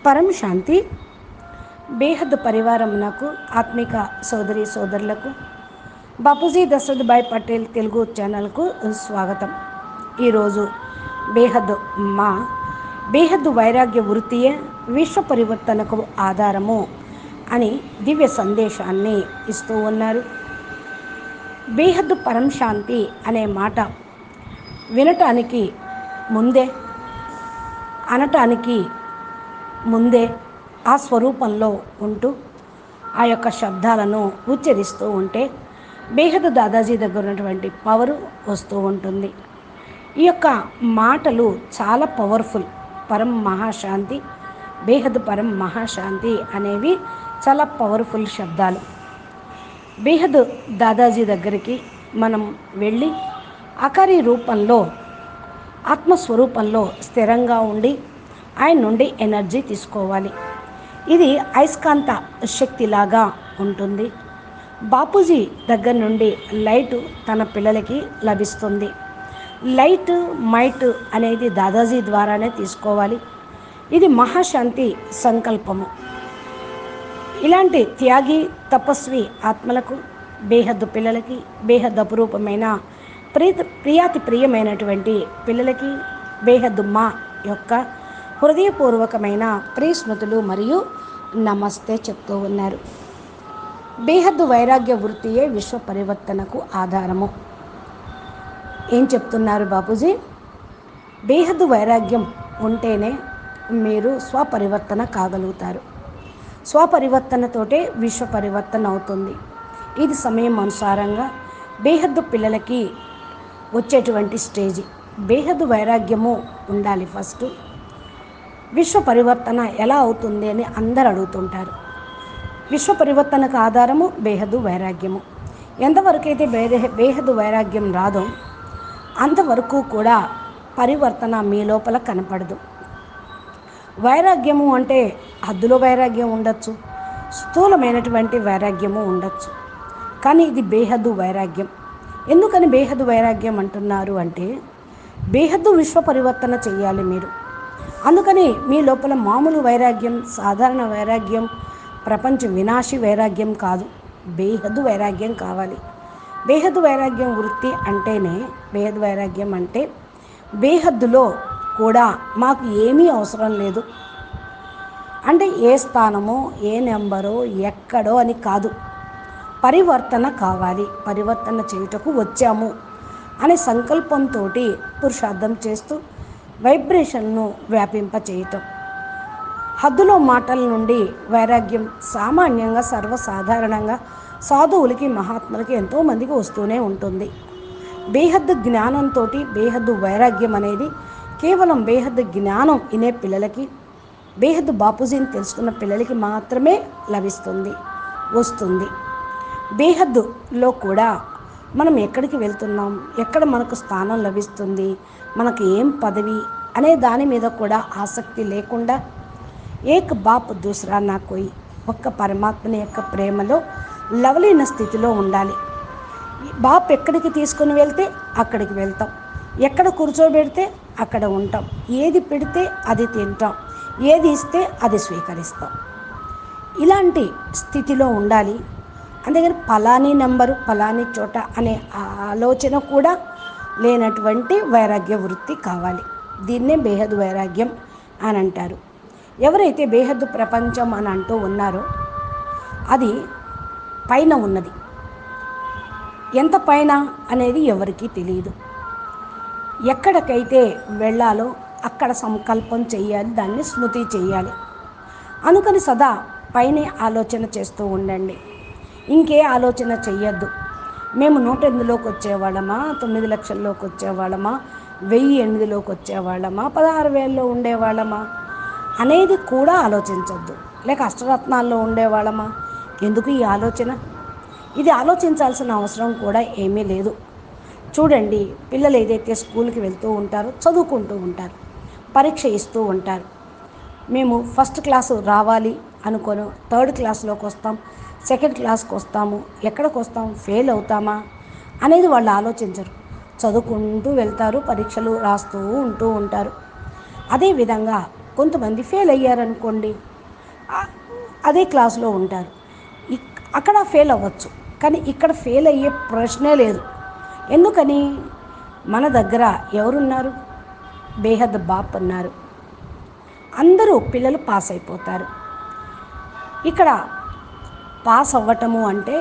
పరం శాంతి బేహద్ పరివారమునకు ఆత్మిక సోదరి సోదరులకు బాపూజీ దశరథ్ భాయ్ పటేల్ తెలుగు ఛానల్కు స్వాగతం. ఈరోజు బేహద్ వైరాగ్య వృత్తియే విశ్వ పరివర్తనకు ఆధారము అని దివ్య సందేశాన్ని ఇస్తూ ఉన్నారు. బేహద్ పరం శాంతి అనే మాట వినటానికి ముందే, అనటానికి ముందే ఆ స్వరూపంలో ఉంటూ ఆ యొక్క శబ్దాలను ఉచ్చరిస్తూ ఉంటే బేహద్ దాదాజీ దగ్గర ఉన్నటువంటి పవరు వస్తూ ఉంటుంది. ఈ యొక్క మాటలు చాలా పవర్ఫుల్. పరం మహాశాంతి, బేహద్ పరం మహాశాంతి అనేవి చాలా పవర్ఫుల్ శబ్దాలు. బేహద్ దాదాజీ దగ్గరికి మనం వెళ్ళి అకారి రూపంలో ఆత్మస్వరూపంలో స్థిరంగా ఉండి ఆయన నుండి ఎనర్జీ తీసుకోవాలి. ఇది అయస్కాంత శక్తిలాగా ఉంటుంది. బాపూజీ దగ్గర నుండి లైట్ తన పిల్లలకి లభిస్తుంది. లైట్ మైట్ అనేది దాదాజీ ద్వారానే తీసుకోవాలి. ఇది మహాశాంతి సంకల్పము. ఇలాంటి త్యాగి తపస్వి ఆత్మలకు, బేహద్దు పిల్లలకి, బేహద్ అపురూపమైన ప్రియాతి ప్రియమైనటువంటి పిల్లలకి బేహద్దు మా యొక్క హృదయపూర్వకమైన ప్రియస్మృతులు మరియు నమస్తే చెప్తూ ఉన్నారు. బేహద్దు వైరాగ్య వృత్తియే విశ్వ పరివర్తనకు ఆధారము. ఏం చెప్తున్నారు బాపూజీ? బేహద్దు వైరాగ్యం ఉంటేనే మీరు స్వపరివర్తన కాగలుగుతారు. స్వపరివర్తనతోటే విశ్వ పరివర్తన అవుతుంది. ఇది సమయం అనుసారంగా బేహద్దు పిల్లలకి వచ్చేటువంటి స్టేజి. బేహద్దు వైరాగ్యము ఉండాలి ఫస్ట్. విశ్వ పరివర్తన ఎలా అవుతుంది అని అందరు అడుగుతుంటారు. విశ్వ పరివర్తనకు ఆధారము బేహద్దు వైరాగ్యము. ఎంతవరకైతే బేహద్దు వైరాగ్యం రాదో అంతవరకు కూడా పరివర్తన మీ లోపల కనపడదు. వైరాగ్యము అంటే హద్దులో వైరాగ్యం ఉండొచ్చు, స్థూలమైనటువంటి వైరాగ్యము ఉండొచ్చు, కానీ ఇది బేహద్దు వైరాగ్యం. ఎందుకని బేహద్దు వైరాగ్యం అంటున్నారు అంటే బేహద్దు విశ్వ పరివర్తన చెయ్యాలి మీరు. అందుకని మీ లోపల మామూలు వైరాగ్యం, సాధారణ వైరాగ్యం, ప్రపంచ వినాశి వైరాగ్యం కాదు, బేహద్దు వైరాగ్యం కావాలి. బేహద్దు వైరాగ్యం వృత్తి అంటేనే, బేహద్దు వైరాగ్యం అంటే బేహద్దులో కూడా మాకు ఏమీ అవసరం లేదు అంటే ఏ స్థానమో ఏ నెంబరో ఎక్కడో అని కాదు, పరివర్తన కావాలి, పరివర్తన చేయుటకు వచ్చాము అనే సంకల్పంతో పురుషార్థం చేస్తూ వైబ్రేషన్ను వ్యాపింపచేయటం. హద్దులో మాటల నుండి వైరాగ్యం సామాన్యంగా సర్వసాధారణంగా సాధువులకి, మహాత్ములకి ఎంతోమందికి వస్తూనే ఉంటుంది. బేహద్దు జ్ఞానంతో బేహద్దు వైరాగ్యం అనేది కేవలం బేహద్దు జ్ఞానం వినే పిల్లలకి, బేహద్దు బాపూజీని తెలుసుకున్న పిల్లలకి మాత్రమే లభిస్తుంది, వస్తుంది. బేహద్దులో కూడా మనం ఎక్కడికి వెళ్తున్నాం, ఎక్కడ మనకు స్థానం లభిస్తుంది, మనకు ఏం పదవి అనే దాని మీద కూడా ఆసక్తి లేకుండా ఏక్ బాప్ దూసరా నా కోయి, ఒక్క పరమాత్మని యొక్క ప్రేమలో లవలీన స్థితిలో ఉండాలి. బాప్ ఎక్కడికి తీసుకుని వెళ్తే అక్కడికి వెళ్తాం, ఎక్కడ కూర్చోబెడితే అక్కడ ఉంటాం, ఏది పెడితే అది తింటాం, ఏది ఇస్తే అది స్వీకరిస్తాం. ఇలాంటి స్థితిలో ఉండాలి. అందుకని ఫలాని నెంబరు ఫలాని చోట అనే ఆలోచన కూడా లేనటువంటి వైరాగ్య వృత్తి కావాలి. దీన్నే బేహద్దు వైరాగ్యం అని అంటారు. ఎవరైతే బేహద్దు ప్రపంచం అని అంటూ ఉన్నారో అది పైన ఉన్నది. ఎంత పైన అనేది ఎవరికీ తెలియదు. ఎక్కడికైతే వెళ్ళాలో అక్కడ సంకల్పం చేయాలి, దాన్ని స్మృతి చేయాలి. అందుకని సదా పైనే ఆలోచన చేస్తూ ఉండండి, ఇంకే ఆలోచన చెయ్యొద్దు. మేము 108లోకి వచ్చేవాళ్ళమా, 9 లక్షల్లోకి వచ్చేవాళ్ళమా, 1008లోకి వచ్చేవాళ్ళమా, 16,000లో ఉండేవాళ్ళమా అనేది కూడా ఆలోచించొద్దు. లేక అష్టరత్నాల్లో ఉండేవాళ్ళమా, ఎందుకు ఈ ఆలోచన? ఇది ఆలోచించాల్సిన అవసరం కూడా ఏమీ లేదు. చూడండి, పిల్లలు ఏదైతే స్కూల్కి వెళ్తూ ఉంటారో చదువుకుంటూ ఉంటారు, పరీక్ష ఇస్తూ ఉంటారు. మేము ఫస్ట్ క్లాసు రావాలి అనుకోను 3rd క్లాస్లోకి వస్తాం, 2nd క్లాస్కి వస్తాము, ఎక్కడికి వస్తాం, ఫెయిల్ అవుతామా అనేది వాళ్ళు ఆలోచించరు. చదువుకుంటూ వెళ్తారు, పరీక్షలు రాస్తూ ఉంటూ ఉంటారు. అదేవిధంగా కొంతమంది ఫెయిల్ అయ్యారనుకోండి, అదే క్లాసులో ఉంటారు, అక్కడ ఫెయిల్ అవ్వచ్చు, కానీ ఇక్కడ ఫెయిల్ అయ్యే ప్రశ్నే లేదు. ఎందుకని? మన దగ్గర ఎవరున్నారు? బేహద్ బాప్ ఉన్నారు. అందరూ పిల్లలు పాస్ అయిపోతారు. ఇక్కడ పాస్ అవ్వటము అంటే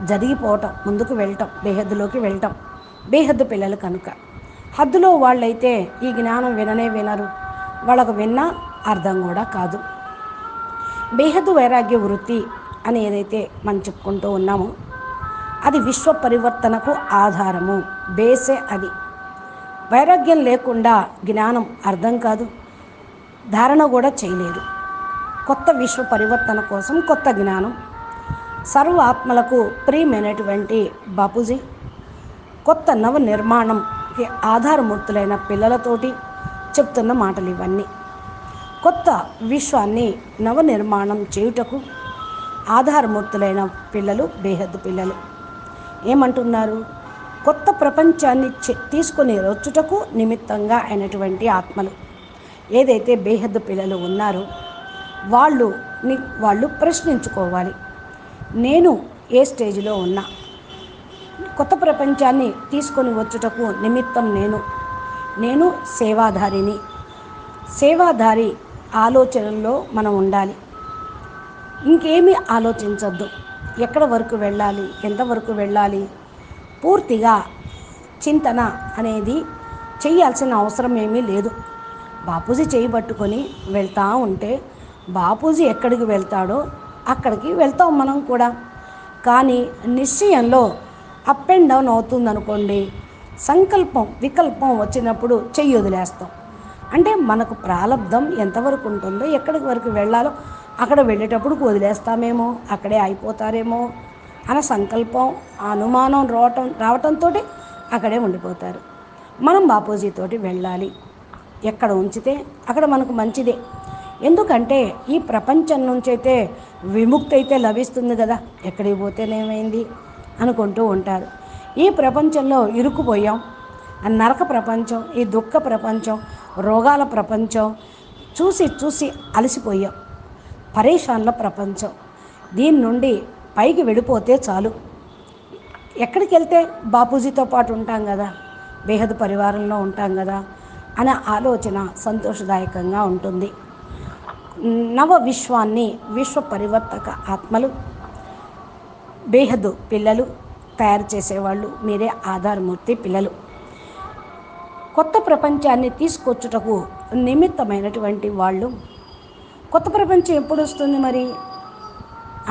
జరిగిపోవటం, ముందుకు వెళ్ళటం, బేహద్దులోకి వెళ్ళటం. బేహద్దు పిల్లలు కనుక హద్దులో వాళ్ళైతే ఈ జ్ఞానం విననే వినరు, వాళ్ళకు విన్నా అర్థం కూడా కాదు. బేహద్దు వైరాగ్య వృత్తి అని ఏదైతే మనం చెప్పుకుంటూ ఉన్నామో అది విశ్వ పరివర్తనకు ఆధారము, బేసే అది. వైరాగ్యం లేకుండా జ్ఞానం అర్థం కాదు, ధారణ కూడా చేయలేరు. కొత్త విశ్వ పరివర్తన కోసం కొత్త జ్ఞానం, సర్వ ఆత్మలకు ప్రియమైనటువంటి బాపూజీ కొత్త నవ నిర్మాణంకి ఆధారమూర్తులైన పిల్లలతోటి చెప్తున్న మాటలు ఇవన్నీ. కొత్త విశ్వాన్ని నవ నిర్మాణం చేయుటకు ఆధారమూర్తులైన పిల్లలు బేహద్దు పిల్లలు. ఏమంటున్నారు? కొత్త ప్రపంచాన్ని తీసుకొని వచ్చుటకు నిమిత్తంగా అయినటువంటి ఆత్మలు ఏదైతే బేహద్దు పిల్లలు ఉన్నారో వాళ్ళు ప్రశ్నించుకోవాలి. నేను ఏ స్టేజ్లో ఉన్నా? కొత్త ప్రపంచాన్ని తీసుకొని వచ్చుటకు నిమిత్తం నేను సేవాధారిని. సేవాధారి ఆలోచనల్లో మనం ఉండాలి. ఇంకేమీ ఆలోచించద్దు. ఎక్కడ వరకు వెళ్ళాలి, ఎంతవరకు వెళ్ళాలి, పూర్తిగా చింతన అనేది చేయాల్సిన అవసరం ఏమీ లేదు. బాపూజీ చేయబట్టుకొని వెళ్తూ ఉంటే బాపూజీ ఎక్కడికి వెళ్తాడో అక్కడికి వెళ్తాం మనం కూడా. కానీ నిశ్చయంలో అప్ అండ్ డౌన్ అవుతుందనుకోండి, సంకల్పం వికల్పం వచ్చినప్పుడు చెయ్యి వదిలేస్తాం. అంటే మనకు ప్రారంధం ఎంతవరకు ఉంటుందో, ఎక్కడికి వరకు వెళ్ళాలో అక్కడ వెళ్ళేటప్పుడు వదిలేస్తామేమో, అక్కడే అయిపోతారేమో అన్న సంకల్పం, అనుమానం రావటంతో అక్కడే ఉండిపోతారు. మనం బాపూజీతోటి వెళ్ళాలి. ఎక్కడ ఉంచితే అక్కడ మనకు మంచిదే. ఎందుకంటే ఈ ప్రపంచం నుంచి అయితే విముక్తి అయితే లభిస్తుంది కదా, ఎక్కడికి పోతేనేమైంది అనుకుంటూ ఉంటారు. ఈ ప్రపంచంలో ఇరుక్కుపోయాం. నరక ప్రపంచం, ఈ దుఃఖ ప్రపంచం, రోగాల ప్రపంచం చూసి అలసిపోయాం. పరేషాన్ల ప్రపంచం, దీని నుండి పైకి వెళ్ళిపోతే చాలు. ఎక్కడికి వెళ్తే బాపూజీతో పాటు ఉంటాం కదా, బేహద్ పరివారంలో ఉంటాం కదా అనే ఆలోచన సంతోషదాయకంగా ఉంటుంది. నవ విశ్వాన్ని విశ్వ పరివర్తక ఆత్మలు బేహద్దు పిల్లలు తయారు చేసేవాళ్ళు మీరే, ఆధారమూర్తి పిల్లలు. కొత్త ప్రపంచాన్ని తీసుకొచ్చుటకు నిమిత్తమైనటువంటి వాళ్ళు. కొత్త ప్రపంచం ఎప్పుడు వస్తుంది మరి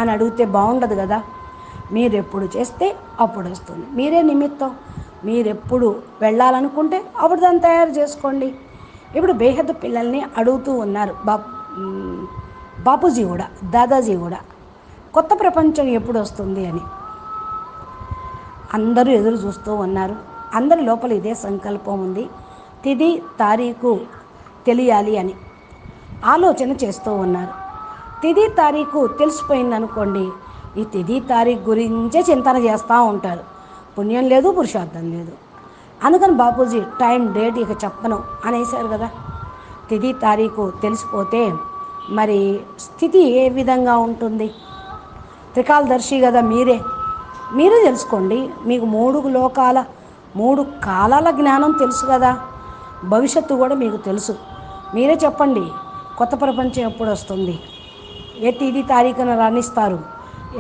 అని అడిగితే బాగుండదు కదా. మీరెప్పుడు చేస్తే అప్పుడు వస్తుంది, మీరే నిమిత్తం. మీరెప్పుడు వెళ్ళాలనుకుంటే అప్పుడు దాన్ని తయారు చేసుకోండి. ఇప్పుడు బేహద్దు పిల్లల్ని అడుగుతూ ఉన్నారు బాపూజీ కూడా, దాదాజీ కూడా, కొత్త ప్రపంచం ఎప్పుడు వస్తుంది అని. అందరూ ఎదురు చూస్తూ ఉన్నారు. అందరి లోపల ఇదే సంకల్పం ఉంది, తిథి తారీఖు తెలియాలి అని ఆలోచన చేస్తూ ఉన్నారు. తిథి తారీఖు తెలిసిపోయిందనుకోండి, ఈ తిథి తారీఖు గురించే చింతన చేస్తూ ఉంటారు. పుణ్యం లేదు, పురుషార్థం లేదు. అందుకని బాపూజీ టైం డేట్ ఇక చెప్పను అనేసారు కదా. తిథి తారీఖు తెలిసిపోతే మరి స్థితి ఏ విధంగా ఉంటుంది? త్రికాలదర్శి కదా మీరే తెలుసుకోండి. మీకు మూడు కాలాల జ్ఞానం తెలుసు కదా, భవిష్యత్తు కూడా మీకు తెలుసు. మీరే చెప్పండి, కొత్త ప్రపంచం ఎప్పుడు వస్తుంది, ఏ తేదీ తారీఖున రాణిస్తారు,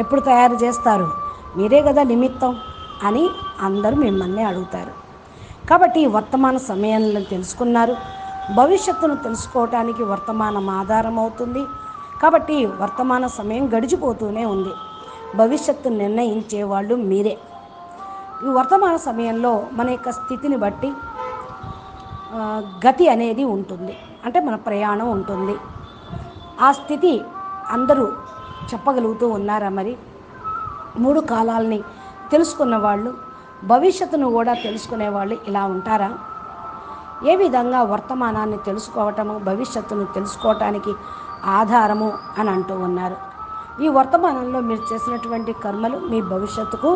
ఎప్పుడు తయారు చేస్తారు, మీరే కదా నిమిత్తం అని అందరూ మిమ్మల్ని అడుగుతారు. కాబట్టి వర్తమాన సమయంలో తెలుసుకున్నారు. భవిష్యత్తును తెలుసుకోవటానికి వర్తమానం ఆధారం అవుతుంది. కాబట్టి వర్తమాన సమయం గడిచిపోతూనే ఉంది. భవిష్యత్తు నిర్ణయించే వాళ్ళు మీరే. ఈ వర్తమాన సమయంలో మన యొక్క స్థితిని బట్టి గతి అనేది ఉంటుంది, అంటే మన ప్రయాణం ఉంటుంది. ఆ స్థితి అందరూ చెప్పగలుగుతూ ఉన్నారా? మరి 3 కాలాలని తెలుసుకున్న వాళ్ళు, భవిష్యత్తును కూడా తెలుసుకునే వాళ్ళు ఇలా ఉంటారా? ఏ విధంగా వర్తమానాన్ని తెలుసుకోవటము భవిష్యత్తును తెలుసుకోవటానికి ఆధారము అని అంటూ ఉన్నారు. ఈ వర్తమానంలో మీరు చేసినటువంటి కర్మలు మీ భవిష్యత్తుకు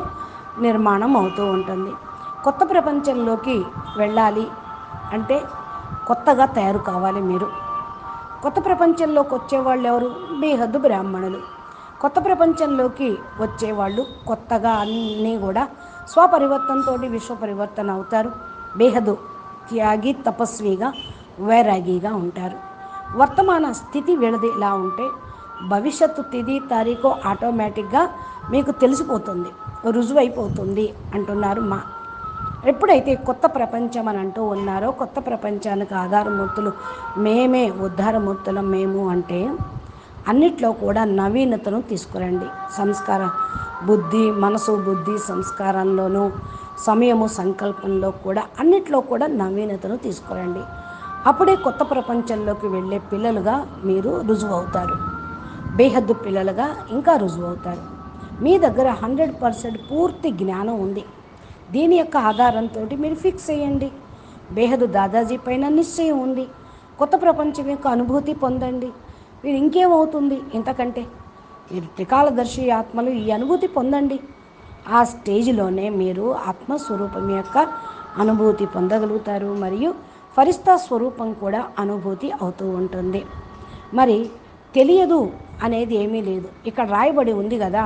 నిర్మాణం అవుతూ ఉంటుంది. కొత్త ప్రపంచంలోకి వెళ్ళాలి అంటే కొత్తగా తయారు కావాలి. మీరు కొత్త ప్రపంచంలోకి వచ్చేవాళ్ళు ఎవరు? బేహద్దు బ్రాహ్మణులు. కొత్త ప్రపంచంలోకి వచ్చేవాళ్ళు కొత్తగా అన్నీ కూడా స్వపరివర్తనతో విశ్వ పరివర్తన అవుతారు. బేహద్దు త్యాగి, తపస్విగా, వైరాగిగా ఉంటారు. వర్తమాన స్థితి వీళ్ళది ఇలా ఉంటే భవిష్యత్తు తిథి తారీఖు ఆటోమేటిక్గా మీకు తెలిసిపోతుంది, రుజువైపోతుంది అంటున్నారు మా. ఎప్పుడైతే కొత్త ప్రపంచం అని అంటూ ఉన్నారో, కొత్త ప్రపంచానికి ఆధారమూర్తులు మేమే, ఉద్ధారమూర్తులం మేము అంటే అన్నిట్లో కూడా నవీనతను తీసుకురండి. సంస్కార బుద్ధి, మనసు బుద్ధి సంస్కారంలోనూ, సమయము సంకల్పంలో కూడా అన్నిట్లో కూడా నవీనతను తీసుకురండి. అప్పుడే కొత్త ప్రపంచంలోకి వెళ్ళే పిల్లలుగా మీరు రుజువు అవుతారు. బేహద్దు పిల్లలుగా ఇంకా రుజువు అవుతారు. మీ దగ్గర 100% పూర్తి జ్ఞానం ఉంది. దీని యొక్క ఆధారంతో మీరు ఫిక్స్ అయ్యండి. బేహద్దు దాదాజీ పైన నిశ్చయం ఉంది. కొత్త ప్రపంచం యొక్క అనుభూతి పొందండి. మీరు ఇంకేమవుతుంది ఇంతకంటే? మీరు త్రికాలదర్శి ఆత్మలు, ఈ అనుభూతి పొందండి. ఆ స్టేజ్లోనే మీరు ఆత్మస్వరూపం యొక్క అనుభూతి పొందగలుగుతారు. మరియు ఫరిస్తా స్వరూపం కూడా అనుభూతి అవుతూ ఉంటుంది. మరి తెలియదు అనేది ఏమీ లేదు. ఇక్కడ రాయబడి ఉంది కదా,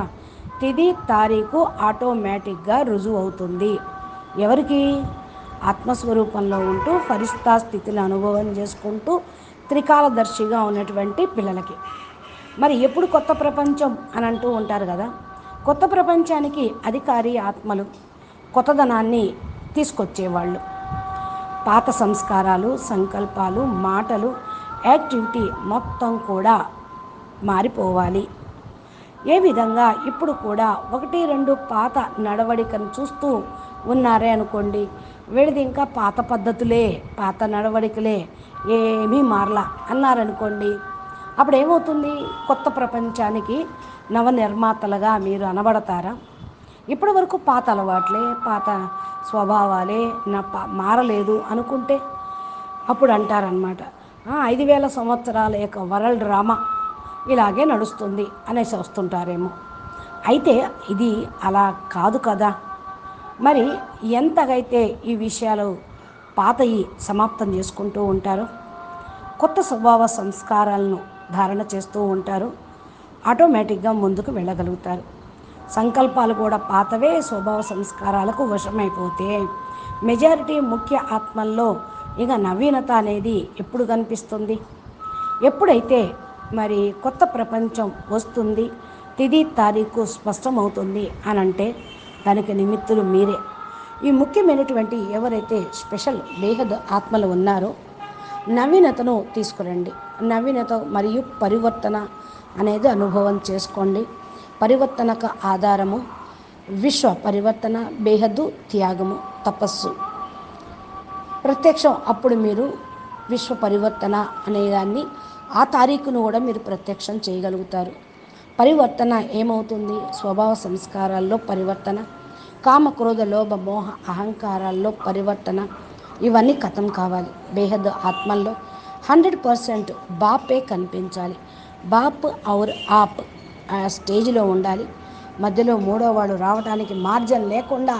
తిథి తారీఖు ఆటోమేటిక్గా రుజువు అవుతుంది. ఎవరికి? ఆత్మస్వరూపంలో ఉంటూ ఫరిస్తా స్థితిని అనుభవం చేసుకుంటూ త్రికాలదర్శిగా ఉన్నటువంటి పిల్లలకి. మరి ఎప్పుడు కొత్త ప్రపంచం అని అంటూ ఉంటారు కదా, కొత్త ప్రపంచానికి అధికారి ఆత్మలు, కొత్తదనాన్ని తీసుకొచ్చేవాళ్ళు. పాత సంస్కారాలు, సంకల్పాలు, మాటలు, యాక్టివిటీ మొత్తం కూడా మారిపోవాలి. ఏ విధంగా? ఇప్పుడు కూడా 1-2 పాత నడవడికను చూస్తూ ఉన్నారే అనుకోండి, వీడిది ఇంకా పాత పద్ధతులే, పాత నడవడికలే, ఏమీ మారలా అన్నారనుకోండి, అప్పుడు ఏమవుతుంది? కొత్త ప్రపంచానికి నవనిర్మాతలుగా మీరు అనబడతారా? ఇప్పటి వరకు పాత అలవాట్లే, పాత స్వభావాలే, మారలేదు అనుకుంటే అప్పుడు అంటారనమాట, 5000 సంవత్సరాల యొక్క వరల్డ్ డ్రామా ఇలాగే నడుస్తుంది అనేసి వస్తుంటారేమో. అయితే ఇది అలా కాదు కదా. మరి ఎంతగైతే ఈ విషయాలు పాతయి సమాప్తం చేసుకుంటూ ఉంటారో, కొత్త స్వభావ సంస్కారాలను ధారణ చేస్తూ ఉంటారు, ఆటోమేటిక్గా ముందుకు వెళ్ళగలుగుతారు. సంకల్పాలు కూడా పాతవే స్వభావ సంస్కారాలకు వశమైపోతే మెజారిటీ ముఖ్య ఆత్మల్లో ఇక నవీనత అనేది ఎప్పుడు కనిపిస్తుంది? ఎప్పుడైతే మరి కొత్త ప్రపంచం వస్తుంది, తిథి తారీఖు స్పష్టమవుతుంది అని అంటే దానికి నిమిత్తులు మీరే. ఈ ముఖ్యమైనటువంటి ఎవరైతే స్పెషల్ బేహద్ ఆత్మలు ఉన్నారో నవీనతను తీసుకురండి. నవీనత మరియు పరివర్తన అనేది అనుభవం చేసుకోండి. పరివర్తనకు ఆధారము విశ్వ పరివర్తన, బేహద్దు త్యాగము, తపస్సు, ప్రత్యక్షం. అప్పుడు మీరు విశ్వ పరివర్తన అనేదాన్ని, ఆ తారీఖును కూడా మీరు ప్రత్యక్షం చేయగలుగుతారు. పరివర్తన ఏమవుతుంది? స్వభావ సంస్కారాల్లో పరివర్తన, కామ క్రోధ లోభ మోహ అహంకారాల్లో పరివర్తన, ఇవన్నీ ఖతం కావాలి. బేహద్ ఆత్మల్లో 100% బాపే కనిపించాలి. బాప్ ఔర్ ఆప్ ఆ స్టేజ్లో ఉండాలి. మధ్యలో మూడో వాడు రావడానికి మార్జన్ లేకుండా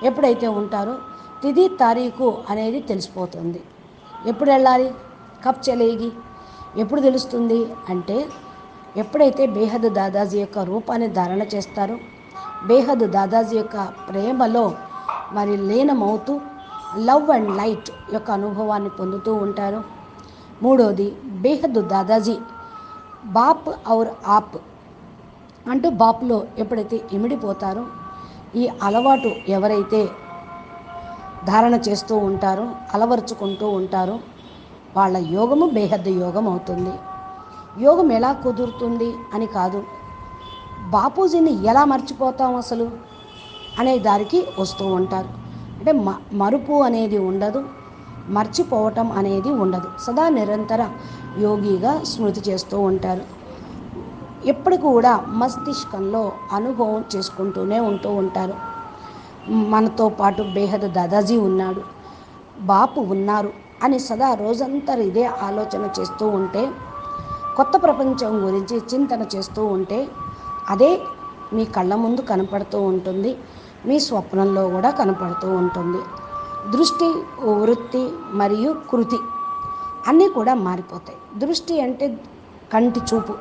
ఎప్పుడైతే ఉంటారో తిథి తారీఖు అనేది తెలిసిపోతుంది. ఎప్పుడు వెళ్ళాలి? కబ్ చలేగి? ఎప్పుడు తెలుస్తుంది అంటే ఎప్పుడైతే బేహద్ దాదాజీ యొక్క రూపాన్ని ధారణ చేస్తారో, బేహద్ దాదాజీ యొక్క ప్రేమలో మరి లీనమవుతూ లవ్ అండ్ లైట్ యొక్క అనుభవాన్ని పొందుతూ ఉంటారు. మూడోది, బేహద్ దాదాజీ బాప్ ఔర్ ఆప్ అంటూ బాపులో ఎప్పుడైతే ఇమిడిపోతారో, ఈ అలవాటు ఎవరైతే ధారణ చేస్తూ ఉంటారో, అలవరుచుకుంటూ ఉంటారో వాళ్ళ యోగము బేహద్దు యోగం అవుతుంది. యోగం ఎలా కుదురుతుంది అని కాదు, బాపూజీని ఎలా మర్చిపోతాం అసలు అనే దారికి వస్తూ ఉంటారు. అంటే మరుపు అనేది ఉండదు, మర్చిపోవటం అనేది ఉండదు. సదా నిరంతర యోగిగా స్మృతి చేస్తూ ఉంటారు. ఎప్పుడు కూడా మస్తిష్కంలో అనుభవం చేసుకుంటూనే ఉంటూ ఉంటారు. మనతో పాటు బేహద్ దాదాజీ ఉన్నాడు, బాపు ఉన్నారు అని సదా రోజంతా ఇదే ఆలోచన చేస్తూ ఉంటే, కొత్త ప్రపంచం గురించి చింతన చేస్తూ ఉంటే అదే మీ కళ్ళ ముందు కనపడుతూ ఉంటుంది, మీ స్వప్నంలో కూడా కనపడుతూ ఉంటుంది. దృష్టి, వృత్తి మరియు కృతి అన్నీ కూడా మారిపోతాయి. దృష్టి అంటే కంటి చూపు.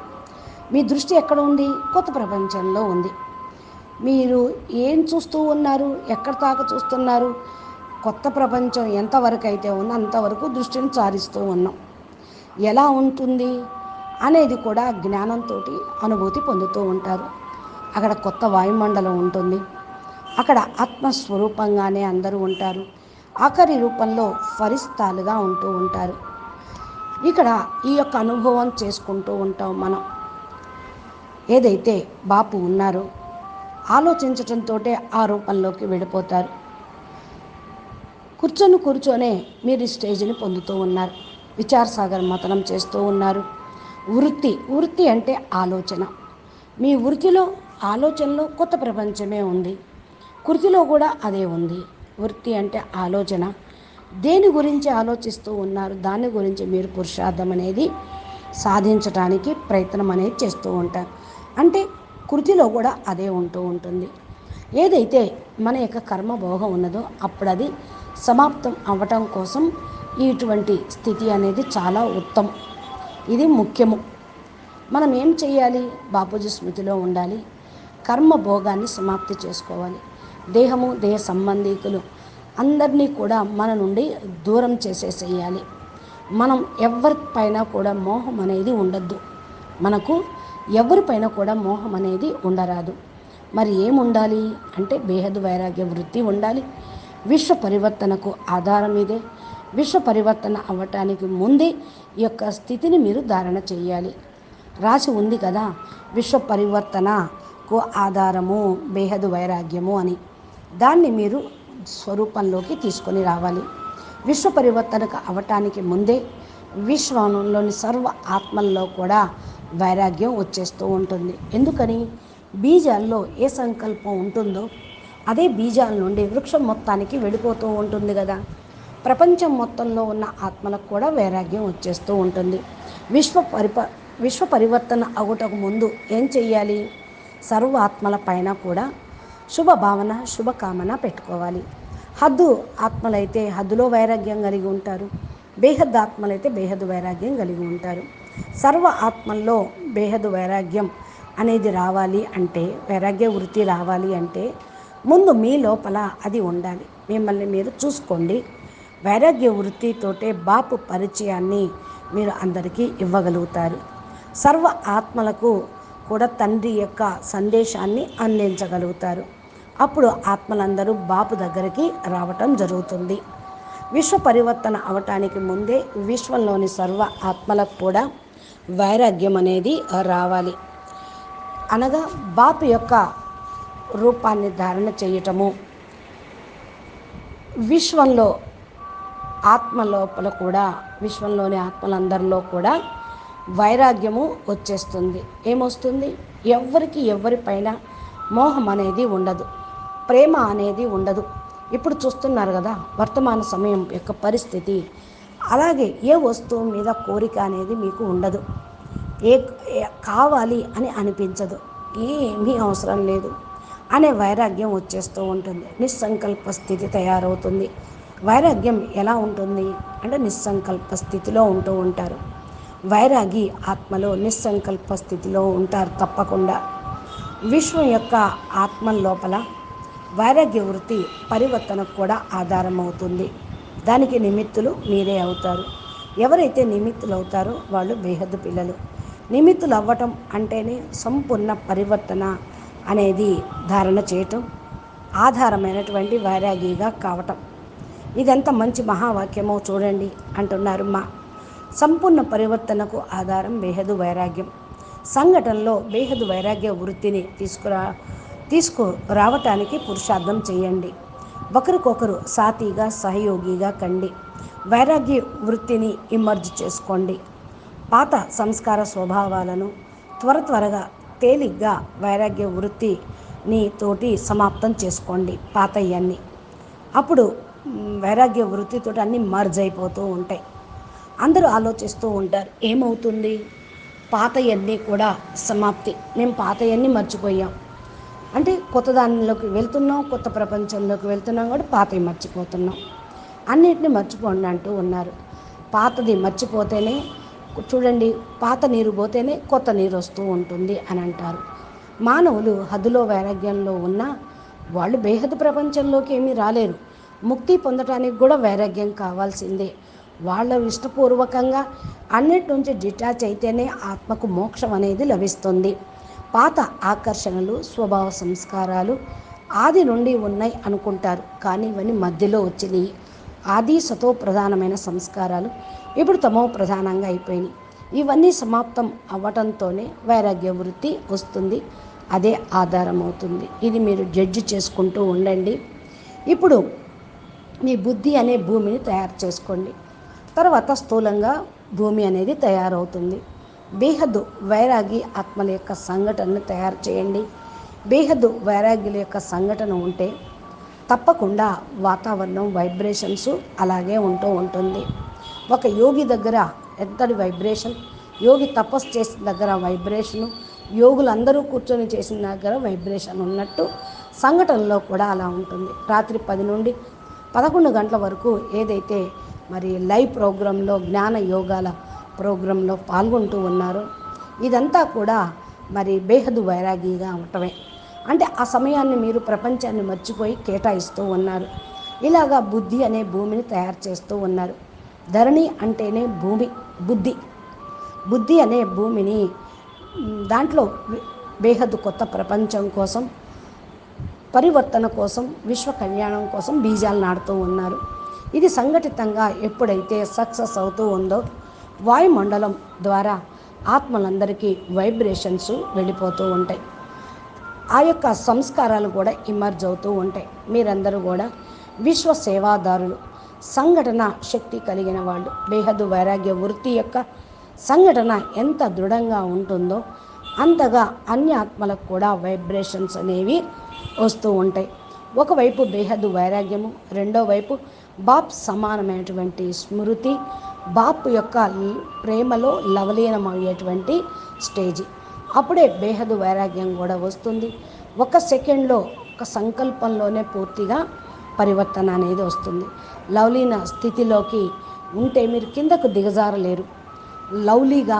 మీ దృష్టి ఎక్కడ ఉంది? కొత్త ప్రపంచంలో ఉంది. మీరు ఏం చూస్తూ ఉన్నారు? ఎక్కడ దాకా చూస్తున్నారు? కొత్త ప్రపంచం ఎంతవరకు అయితే ఉందో అంతవరకు దృష్టిని సారిస్తూ ఉన్నాం. ఎలా ఉంటుంది అనేది కూడా జ్ఞానంతో అనుభూతి పొందుతూ ఉంటారు. అక్కడ కొత్త వాయుమండలం ఉంటుంది. అక్కడ ఆత్మస్వరూపంగానే అందరూ ఉంటారు. ఆఖరి రూపంలో ఫరిస్తాలుగా ఉంటూ ఉంటారు. ఇక్కడ ఈ యొక్క అనుభవం చేసుకుంటూ ఉంటాం మనం. ఏదైతే బాపు ఉన్నారో ఆలోచించటంతో ఆ రూపంలోకి వెళ్ళిపోతారు. కూర్చొనే మీరు స్టేజ్ని పొందుతూ ఉన్నారు. విచారసాగర్ మతనం చేస్తూ ఉన్నారు. వృత్తి అంటే ఆలోచన. మీ వృత్తిలో ఆలోచనలో కొత్త ప్రపంచమే ఉంది. కృతిలో కూడా అదే ఉంది. వృత్తి అంటే ఆలోచన. దేని గురించి ఆలోచిస్తూ ఉన్నారు? దాని గురించి మీరు పురుషార్థం అనేది సాధించడానికి ప్రయత్నం అనేది చేస్తూ ఉంటారు. అంటే కృతిలో కూడా అదే ఉంటూ ఉంటుంది. ఏదైతే మన యొక్క కర్మభోగం ఉన్నదో అప్పుడు అది సమాప్తం అవ్వటం కోసం ఇటువంటి స్థితి అనేది చాలా ఉత్తమం. ఇది ముఖ్యము. మనం ఏం చేయాలి? బాపూజీ స్మృతిలో ఉండాలి. కర్మభోగాన్ని సమాప్తి చేసుకోవాలి. దేహ సంబంధికులు అందరినీ కూడా మన నుండి దూరం చేసేసేయాలి. మనం ఎవరిపైన కూడా మోహం అనేది ఉండద్దు. మనకు ఎవరిపైన కూడా మోహం అనేది ఉండరాదు. మరి ఏముండాలి అంటే బేహద్ వైరాగ్య వృత్తి ఉండాలి. విశ్వ పరివర్తనకు ఆధారం ఇదే. విశ్వ పరివర్తన అవ్వటానికి ముందే ఈ యొక్క స్థితిని మీరు ధారణ చేయాలి. రాసి ఉంది కదా, విశ్వ పరివర్తనకు ఆధారము బేహద్ వైరాగ్యము అని. దాన్ని మీరు స్వరూపంలోకి తీసుకొని రావాలి. విశ్వ పరివర్తనకు అవ్వటానికి ముందే విశ్వంలోని సర్వ ఆత్మల్లో కూడా వైరాగ్యం వచ్చేస్తూ ఉంటుంది. ఎందుకని? బీజాల్లో ఏ సంకల్పం ఉంటుందో అదే బీజాల నుండి వృక్షం మొత్తానికి వెళ్ళిపోతూ ఉంటుంది కదా. ప్రపంచం మొత్తంలో ఉన్న ఆత్మలకు కూడా వైరాగ్యం వచ్చేస్తూ ఉంటుంది. విశ్వ పరివర్తన అవ్వటకు ముందు ఏం చెయ్యాలి? సర్వ ఆత్మల పైన కూడా శుభభావన శుభకామన పెట్టుకోవాలి. హద్దు ఆత్మలైతే హద్దులో వైరాగ్యం కలిగి ఉంటారు. బేహద్ ఆత్మలైతే బేహద్ వైరాగ్యం కలిగి ఉంటారు. సర్వ ఆత్మల్లో బేహద్ వైరాగ్యం అనేది రావాలి అంటే, వైరాగ్య వృత్తి రావాలి అంటే ముందు మీ లోపల అది ఉండాలి. మిమ్మల్ని మీరు చూసుకోండి. వైరాగ్య వృత్తితోటే బాపు పరిచయాన్ని మీరు అందరికీ ఇవ్వగలుగుతారు. సర్వ ఆత్మలకు కూడా తండ్రి యొక్క సందేశాన్ని అందించగలుగుతారు. అప్పుడు ఆత్మలందరూ బాపు దగ్గరికి రావటం జరుగుతుంది. విశ్వ పరివర్తన అవటానికి ముందే విశ్వంలోని సర్వ ఆత్మలకు కూడా వైరాగ్యం అనేది రావాలి. అనగా బాపు యొక్క రూపాన్ని ధారణ చేయటము, విశ్వంలో ఆత్మ లోపల కూడా విశ్వంలోని ఆత్మలందరిలో కూడా వైరాగ్యము వచ్చేస్తుంది. ఏమొస్తుంది? ఎవరిపైన మోహం అనేది ఉండదు, ప్రేమ అనేది ఉండదు. ఇప్పుడు చూస్తున్నారు కదా వర్తమాన సమయం యొక్క పరిస్థితి. అలాగే ఏ వస్తువు మీద కోరిక అనేది మీకు ఉండదు. కావాలి అని అనిపించదు. ఏమీ అవసరం లేదు అనే వైరాగ్యం వచ్చేస్తూ ఉంటుంది. నిస్సంకల్ప స్థితి తయారవుతుంది. వైరాగ్యం ఎలా ఉంటుంది అంటే నిస్సంకల్ప స్థితిలో ఉంటూ ఉంటారు. వైరాగి ఆత్మలో నిస్సంకల్ప స్థితిలో ఉంటారు తప్పకుండా. విశ్వం యొక్క ఆత్మ లోపల వైరాగ్య వృత్తి పరివర్తనకు కూడా ఆధారం అవుతుంది. దానికి నిమిత్తులు మీరే అవుతారు. ఎవరైతే నిమిత్తులు అవుతారో వాళ్ళు బేహద్దు పిల్లలు. నిమిత్తులు అవ్వటం అంటేనే సంపూర్ణ పరివర్తన అనేది ధారణ చేయటం, ఆధారమైనటువంటి వైరాగిగా కావటం. ఇదంతా మంచి మహావాక్యమో చూడండి అంటున్నారు మా. సంపూర్ణ పరివర్తనకు ఆధారం బేహదు వైరాగ్యం. సంఘటనలో బేహదు వైరాగ్య వృత్తిని తీసుకురావటానికి పురుషార్థం చేయండి. ఒకరికొకరు సాతిగా సహయోగిగా కండి. వైరాగ్య వృత్తిని ఇమర్జ్ చేసుకోండి. పాత సంస్కార స్వభావాలను త్వరగా తేలిగ్గా వైరాగ్య వృత్తిని తోటి సమాప్తం చేసుకోండి. పాతయ్యన్ని అప్పుడు వైరాగ్య వృత్తితో అన్నీ మర్జ్ అయిపోతూ ఉంటాయి. అందరూ ఆలోచిస్తూ ఉంటారు ఏమవుతుంది, పాతయన్నీ కూడా సమాప్తి, మేము పాతయన్నీ మర్చిపోయాం అంటే కొత్త దానిలోకి వెళ్తున్నాం, కొత్త ప్రపంచంలోకి వెళ్తున్నాం, కూడా పాతవి మర్చిపోతున్నాం, అన్నిటిని మర్చిపోండి అంటూ ఉన్నారు. పాతది మర్చిపోతేనే, చూడండి, పాత నీరు పోతేనే కొత్త నీరు వస్తూ ఉంటుంది అని అంటారు. మానవులు హద్దులో వైరాగ్యంలో ఉన్నా వాళ్ళు బేహద్దు ప్రపంచంలోకి ఏమీ రాలేరు. ముక్తి పొందటానికి కూడా వైరాగ్యం కావాల్సిందే. వాళ్ళ ఇష్టపూర్వకంగా అన్నిటి నుంచి డిటాచ్ అయితేనే ఆత్మకు మోక్షం అనేది లభిస్తుంది. పాత ఆకర్షణలు, స్వభావ సంస్కారాలు ఆది నుండి ఉన్నాయి అనుకుంటారు, కానీ ఇవన్నీ మధ్యలో వచ్చినాయి. ఆది సతో ప్రధానమైన సంస్కారాలు ఇప్పుడు తమో ప్రధానంగా అయిపోయినాయి. ఇవన్నీ సమాప్తం అవ్వటంతోనే వైరాగ్య వృత్తి వస్తుంది. అదే ఆధారం అవుతుంది. ఇది మీరు జడ్జి చేసుకుంటూ ఉండండి. ఇప్పుడు మీ బుద్ధి అనే భూమిని తయారు చేసుకోండి. తర్వాత స్థూలంగా భూమి అనేది తయారవుతుంది. బేహద్దు వైరాగి ఆత్మల యొక్క సంఘటనను తయారు చేయండి. బేహద్దు వైరాగ్యుల యొక్క సంఘటన ఉంటే తప్పకుండా వాతావరణం వైబ్రేషన్స్ అలాగే ఉంటూ ఉంటుంది. ఒక యోగి దగ్గర ఎంతటి వైబ్రేషన్, యోగి తపస్సు చేసిన దగ్గర వైబ్రేషను, యోగులందరూ కూర్చొని చేసిన దగ్గర వైబ్రేషన్ ఉన్నట్టు సంఘటనలో కూడా అలా ఉంటుంది. రాత్రి 10 నుండి 11 గంటల వరకు ఏదైతే మరి లైవ్ ప్రోగ్రాంలో, జ్ఞాన యోగాల ప్రోగ్రాంలో పాల్గొంటూ ఉన్నారో ఇదంతా కూడా మరి బేహద్దు వైరాగిగా ఉండటమే. అంటే ఆ సమయాన్ని మీరు ప్రపంచాన్ని మర్చిపోయి కేటాయిస్తూ ఉన్నారు. ఇలాగా బుద్ధి అనే భూమిని తయారు చేస్తూ ఉన్నారు. ధరణి అంటేనే భూమి, బుద్ధి అనే భూమిని దాంట్లో బేహద్దు కొత్త ప్రపంచం కోసం, పరివర్తన కోసం, విశ్వ కళ్యాణం కోసం బీజాలు నాటుతూ ఉన్నారు. ఇది సంఘటితంగా ఎప్పుడైతే సక్సెస్ అవుతూ ఉందో వాయుమండలం ద్వారా ఆత్మలందరికీ వైబ్రేషన్స్ వెళ్ళిపోతూ ఉంటాయి. ఆ యొక్క సంస్కారాలు కూడా ఇమర్జ్ అవుతూ ఉంటాయి. మీరందరూ కూడా విశ్వ సేవాదారులు, సంఘటన శక్తి కలిగిన వాళ్ళు. బేహద్దు వైరాగ్య వృత్తి యొక్క సంఘటన ఎంత దృఢంగా ఉంటుందో అంతగా అన్ని ఆత్మలకు కూడా వైబ్రేషన్స్ అనేవి వస్తూ ఉంటాయి. ఒకవైపు బేహద్దు వైరాగ్యము, రెండో వైపు బాప్ సమానమైనటువంటి స్మృతి, బాప్ యొక్క ప్రేమలో లవలీనమయ్యేటువంటి స్టేజీ. అప్పుడే బేహద్దు వైరాగ్యం కూడా వస్తుంది. ఒక సెకండ్లో, ఒక సంకల్పంలోనే పూర్తిగా పరివర్తన అనేది వస్తుంది. లవ్లీన స్థితిలోకి ఉంటే మీరు కిందకు దిగజారలేరు. లవ్లీగా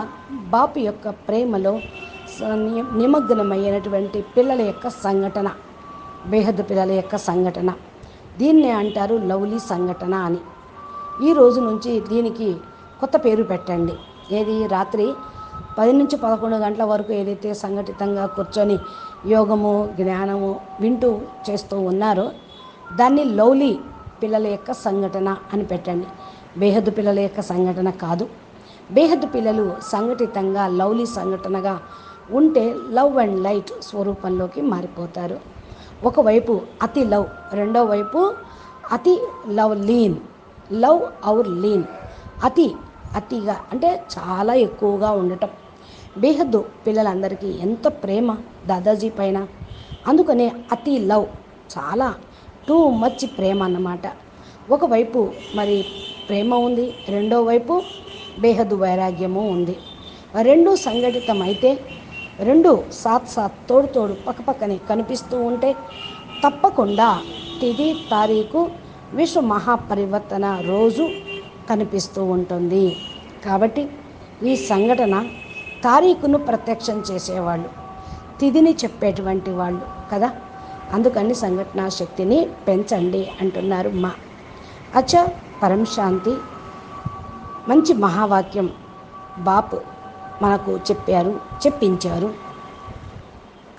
బాపు యొక్క ప్రేమలో నిమగ్నమైనటువంటి పిల్లల యొక్క సంఘటన, బేహద్దు పిల్లల యొక్క సంఘటన, దీన్నే అంటారు లవ్లీ సంఘటన అని. ఈ రోజు నుంచి దీనికి కొత్త పేరు పెట్టండి. ఏది, రాత్రి 10 నుంచి 11 గంటల వరకు ఏదైతే సంఘటితంగా కూర్చొని యోగము, జ్ఞానము వింటూ చేస్తూ ఉన్నారో దాన్ని లవ్లీ పిల్లల యొక్క సంఘటన అని పెట్టండి. బేహద్దు పిల్లల యొక్క సంఘటన కాదు. బేహద్దు పిల్లలు సంఘటితంగా లవ్లీ సంఘటనగా ఉంటే లవ్ అండ్ లైట్ స్వరూపంలోకి మారిపోతారు. ఒకవైపు అతి లవ్, రెండో వైపు అతి లవ్ లీన్, లవ్ ఔర్ లీన్. అతిగా అంటే చాలా ఎక్కువగా ఉండటం. బేహద్దు పిల్లలందరికీ ఎంత ప్రేమ దాదాజీ పైన, అందుకనే అతి లవ్, చాలా టూ మచ్ ప్రేమ అన్నమాట. ఒకవైపు మరి ప్రేమ ఉంది, రెండో వైపు బేహద్దు వైరాగ్యము ఉంది. రెండు సంఘటితం అయితే, రెండు సాత్ తోడు పక్కపక్కనే కనిపిస్తూ ఉంటే తప్పకుండా తిది తారీఖు విశ్వ మహాపరివర్తన రోజు కనిపిస్తూ ఉంటుంది. కాబట్టి ఈ సంఘటన తారీఖును ప్రత్యక్షం చేసేవాళ్ళు, తిథిని చెప్పేటువంటి వాళ్ళు కదా. అందుకని సంఘటన శక్తిని పెంచండి అంటున్నారు మా అచ్చా. పరం శాంతి. మంచి మహావాక్యం బాపు మనకు చెప్పించారు.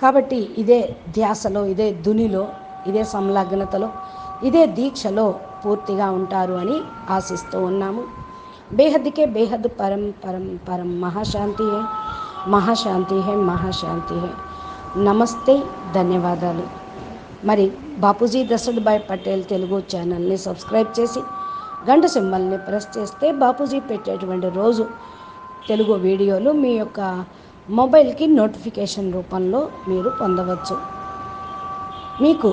కాబట్టి ఇదే ధ్యాసలో, ఇదే ధునిలో, ఇదే సంలగ్నతలో, ఇదే దీక్షలో పూర్తిగా ఉంటారు అని ఆశిస్తూ ఉన్నాము. బేహద్దుకే బేహద్ పరం పరం పరం మహాశాంతి హై, మహాశాంతి హై, మహాశాంతి హై. నమస్తే, ధన్యవాదాలు. మరి బాపూజీ దశరథభాయ్ పటేల్ తెలుగు ఛానల్ని సబ్స్క్రైబ్ చేసి గంట సింబల్ని ప్రెస్ చేస్తే బాపూజీ పెట్టేటువంటి రోజు తెలుగు వీడియోలు మీ యొక్క మొబైల్కి నోటిఫికేషన్ రూపంలో మీరు పొందవచ్చు. మీకు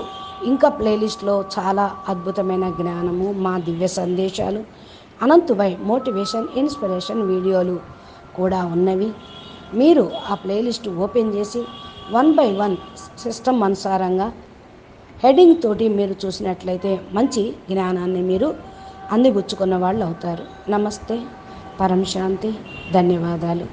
ఇంకా ప్లేలిస్ట్లో చాలా అద్భుతమైన జ్ఞానము, మా దివ్య సందేశాలు, అనంతువై మోటివేషన్, ఇన్స్పిరేషన్ వీడియోలు కూడా ఉన్నవి. మీరు ఆ ప్లేలిస్ట్ ఓపెన్ చేసి 1 by 1 సిస్టమ్ అనుసారంగా హెడ్డింగ్ తోటి మీరు చూసినట్లయితే మంచి జ్ఞానాన్ని మీరు అందిపుచ్చుకున్న వాళ్ళు అవుతారు. నమస్తే, పరం శాంతి, ధన్యవాదాలు.